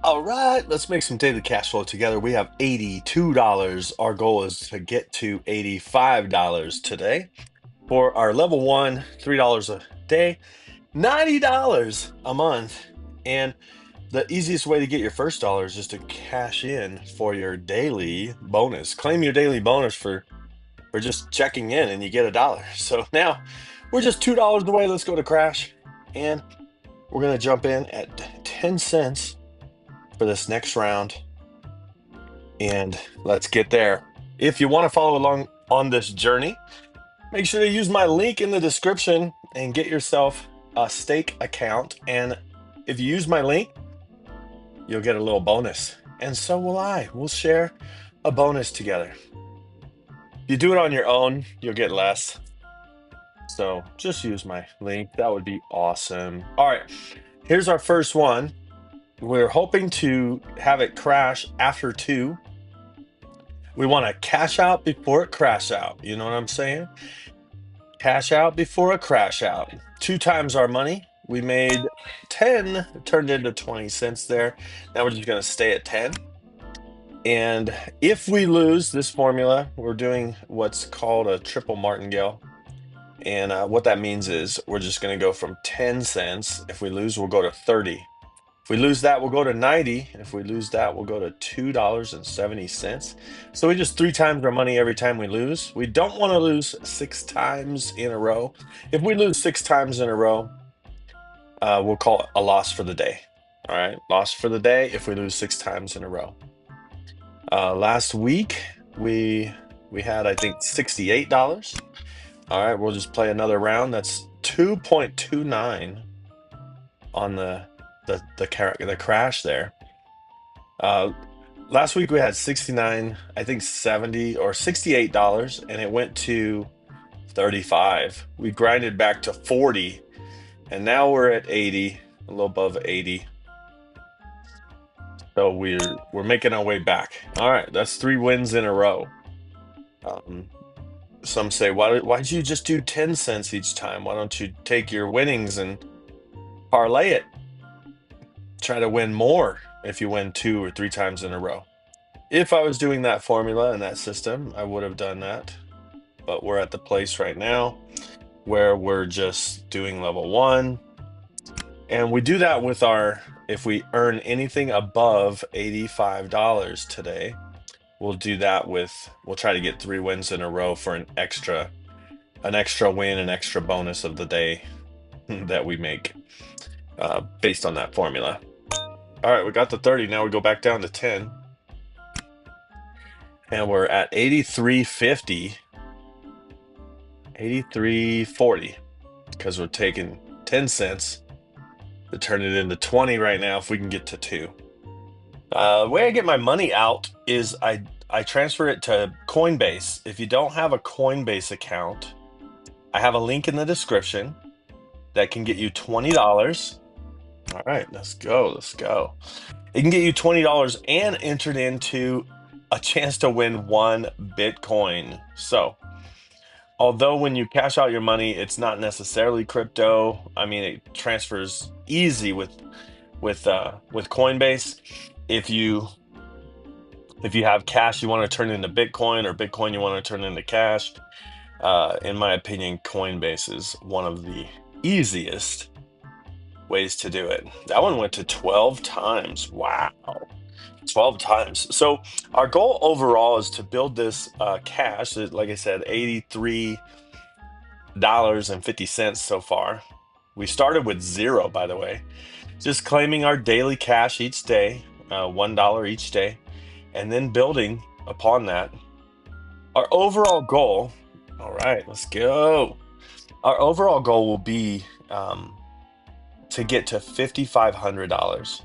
All right, let's make some daily cash flow together. We have $82. Our goal is to get to $85 today. For our level one, $3 a day, $90 a month. And the easiest way to get your first dollar is just to cash in for your daily bonus. Claim your daily bonus for just checking in and you get a dollar. So now we're just $2 away. Let's go to crash. And we're going to jump in at 10 cents for this next round. And let's get there. If you want to follow along on this journey, make sure to use my link in the description and get yourself a stake account. And if you use my link, you'll get a little bonus. And so will I. We'll share a bonus together. If you do it on your own, you'll get less. So just use my link. That would be awesome. All right, here's our first one. We're hoping to have it crash after 2. We want to cash out before it crash out. You know what I'm saying? Cash out before a crash out. 2 times our money. We made 10, turned into 20 cents there. Now we're just going to stay at 10. And if we lose this formula, we're doing what's called a triple martingale. And what that means is we're just going to go from 10 cents. If we lose, we'll go to 30. If we lose that, we'll go to 90. If we lose that, we'll go to $2.70. So we just 3 times our money every time we lose. We don't want to lose 6 times in a row. If we lose 6 times in a row, we'll call it a loss for the day. All right, loss for the day if we lose 6 times in a row. Last week we had, I think, $68. All right, we'll just play another round. That's 2.29 on the crash there. Last week we had 69, I think 70 or $68, and it went to 35. We grinded back to 40, and now we're at 80, a little above 80. So we're making our way back. All right, that's 3 wins in a row. Some say, why'd you just do 10 cents each time? Why don't you take your winnings and parlay it? Try to win more if you win 2 or 3 times in a row. If I was doing that formula and that system, I would have done that. But we're at the place right now where we're just doing level 1. And we do that with if we earn anything above $85 today, we'll do that we'll try to get 3 wins in a row for an extra win, an extra bonus of the day that we make based on that formula. All right, we got the 30. Now we go back down to 10. And we're at 83.50, 83.40, because we're taking 10 cents to turn it into 20 right now if we can get to 2. The way I get my money out is I transfer it to Coinbase. If you don't have a Coinbase account, I have a link in the description that can get you $20. All right, let's go. It can get you $20 and entered into a chance to win 1 Bitcoin. So, although when you cash out your money, it's not necessarily crypto. I mean, it transfers easy with Coinbase. If you have cash you want to turn into Bitcoin, or Bitcoin you want to turn into cash, in my opinion, Coinbase is one of the easiest ways to do it. That one went to 12 times. Wow. 12 times. So our goal overall is to build this cash. Like I said, $83.50 so far. We started with 0, by the way. Just claiming our daily cash each day, $1 each day, and then building upon that. Our overall goal, all right, let's go. Our overall goal will be to get to $5,500.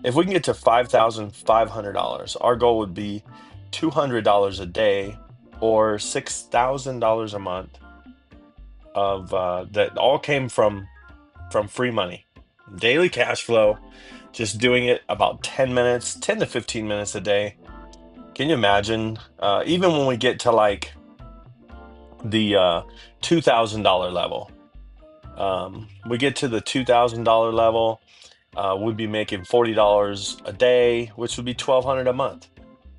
If we can get to $5,500, our goal would be $200 a day, or $6,000 a month of that all came from free money, daily cash flow, just doing it about 10 to 15 minutes a day. Can you imagine? Even when we get to like the $2,000 level, we get to the $2,000 level. we'd be making $40 a day, which would be $1,200 a month.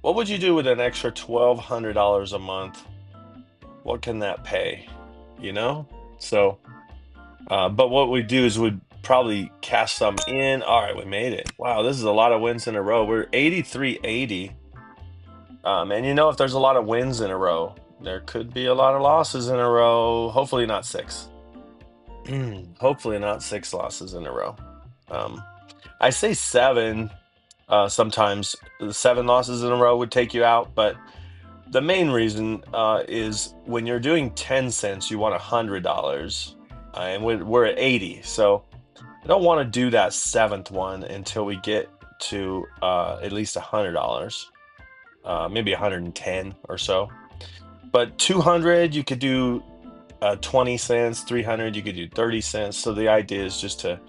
What would you do with an extra $1,200 a month? What can that pay? You know? So, but what we do is we'd probably cash some in. All right, we made it. Wow, this is a lot of wins in a row. We're 83.80. And if there's a lot of wins in a row, there could be a lot of losses in a row. Hopefully not six. Hopefully not six losses in a row. Um, I say seven. Sometimes seven losses in a row would take you out, but the main reason is when you're doing 10 cents, you want $100, and we're at 80. So I don't want to do that seventh one until we get to at least $100, maybe 110 or so. But 200, you could do 20 cents. 300, you could do 30 cents. So the idea is just to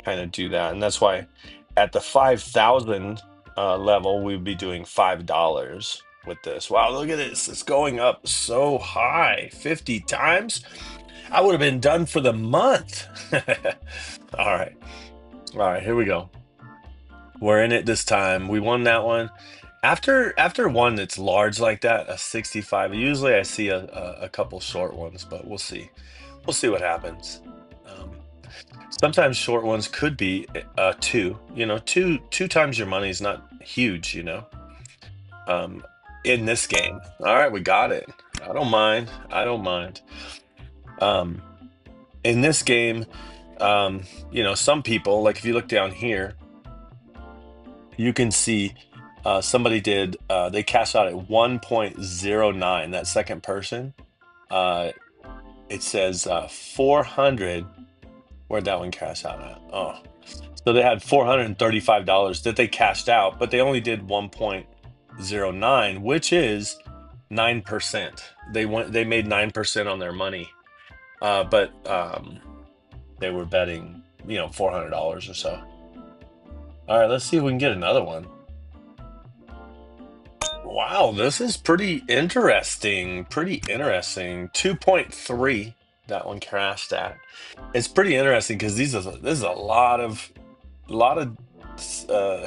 kind of do that, and that's why at the 5,000 level, we'd be doing $5 with this. Wow, look at this. It's going up so high, 50 times. I would have been done for the month. All right. All right, here we go. We're in it this time. We won that one. After one that's large like that, a 65, usually I see a couple short ones, but we'll see. We'll see what happens. Um, Sometimes short ones could be two. Two times your money is not huge, um, in this game. All right, we got it. I don't mind. I don't mind. Um, in this game, some people, like if you look down here, you can see somebody they cashed out at 1.09. That second person, uh, it says 400. Where'd that one cash out at? Oh, so they had $435 that they cashed out, but they only did 1.09, which is 9%. They made 9% on their money. But they were betting, $400 or so. All right, let's see if we can get another one. Wow, this is pretty interesting. Pretty interesting. 2.3. That one crashed at. It's pretty interesting because this is a lot of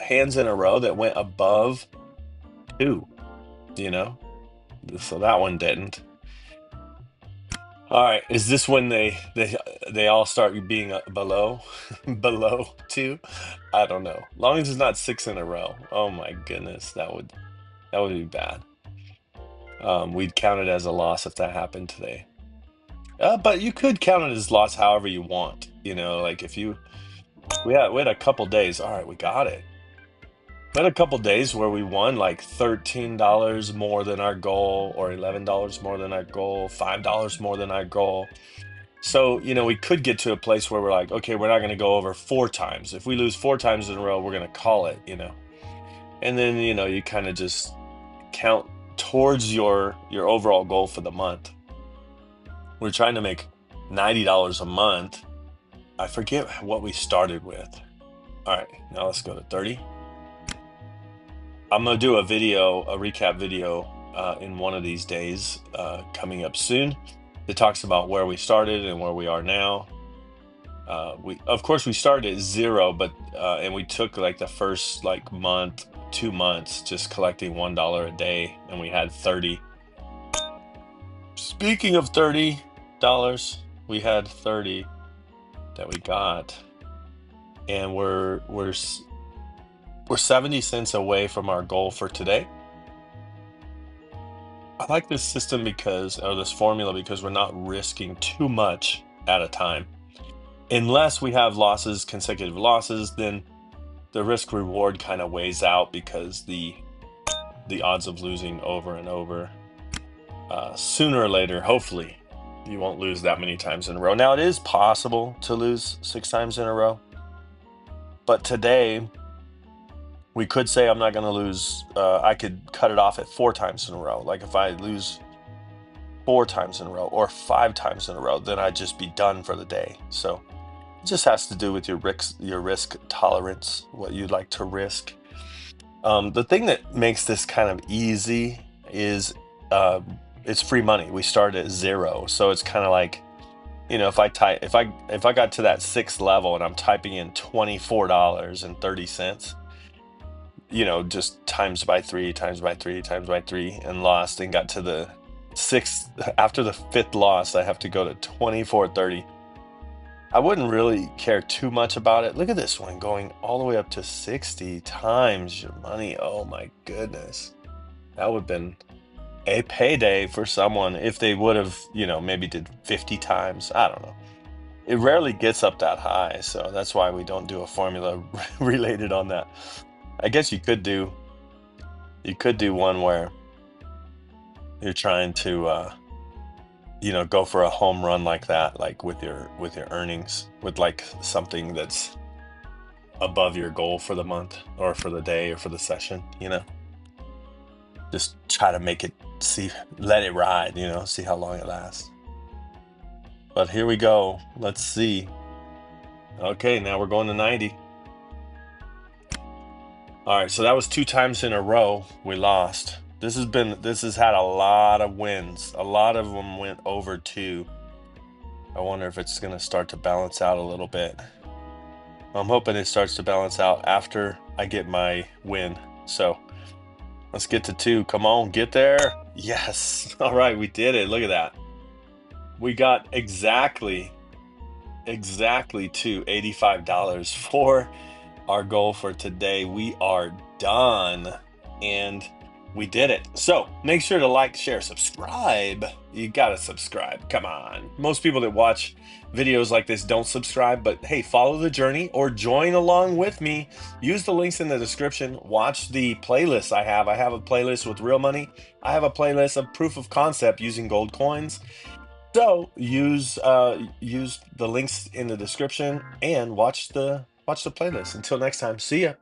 hands in a row that went above two, you know. So that one didn't. All right, is this when they all start being below below two? I don't know. Long as it's not six in a row. Oh my goodness, that would be bad. We'd count it as a loss if that happened today. But you could count it as loss however you want. Like if we had a couple days. All right, we got it. We had a couple days where we won like $13 more than our goal, or $11 more than our goal, $5 more than our goal. So, we could get to a place where we're like, okay, we're not going to go over four times. If we lose four times in a row, we're going to call it. And then, you kind of just count towards your overall goal for the month. We're trying to make $90 a month. I forget what we started with. All right, now let's go to 30. I'm gonna do a recap video in one of these days coming up soon. It talks about where we started and where we are now. Of course we started at zero, but and we took like the first month, 2 months just collecting $1 a day, and we had 30. Speaking of $30, we had 30 that we got, and we're 70 cents away from our goal for today. I like this system this formula because we're not risking too much at a time. Unless we have consecutive losses, then the risk reward kind of weighs out because the odds of losing over and over, sooner or later, hopefully, you won't lose that many times in a row. Now, it is possible to lose 6 times in a row, but today we could say I'm not going to lose. I could cut it off at 4 times in a row. Like if I lose 4 times in a row or 5 times in a row, then I'd just be done for the day. So it just has to do with your risk tolerance, what you'd like to risk. The thing that makes this kind of easy is it's free money. We start at zero, so it's kind of like if I got to that sixth level and I'm typing in $24.30, just times by three, times by three, times by three, and lost and got to the sixth. After the fifth loss, I have to go to 24.30. I wouldn't really care too much about it. Look at this one going all the way up to 60 times your money. Oh my goodness. That would have been a payday for someone if they would have, maybe did 50 times. I don't know. It rarely gets up that high, so that's why we don't do a formula related on that. I guess you could do one where you're trying to go for a home run like that, like with your earnings, with like something that's above your goal for the month or for the day or for the session. Just try to make it, let it ride, see how long it lasts. But here we go. Let's see. Okay, now we're going to 90. All right, so that was 2 times in a row we lost. This has had a lot of wins. A lot of them went over 2. I wonder if it's going to start to balance out a little bit. I'm hoping it starts to balance out after I get my win. So let's get to 2. Come on, get there. Yes. All right, we did it. Look at that. We got exactly to $85 for our goal for today. We are done, and we did it. So make sure to like, share, subscribe. You gotta subscribe. Come on. Most people that watch videos like this don't subscribe, but hey, follow the journey or join along with me. Use the links in the description. Watch the playlists I have. I have a playlist with real money. I have a playlist of proof of concept using gold coins. So use the links in the description and watch the playlist. Until next time, see ya.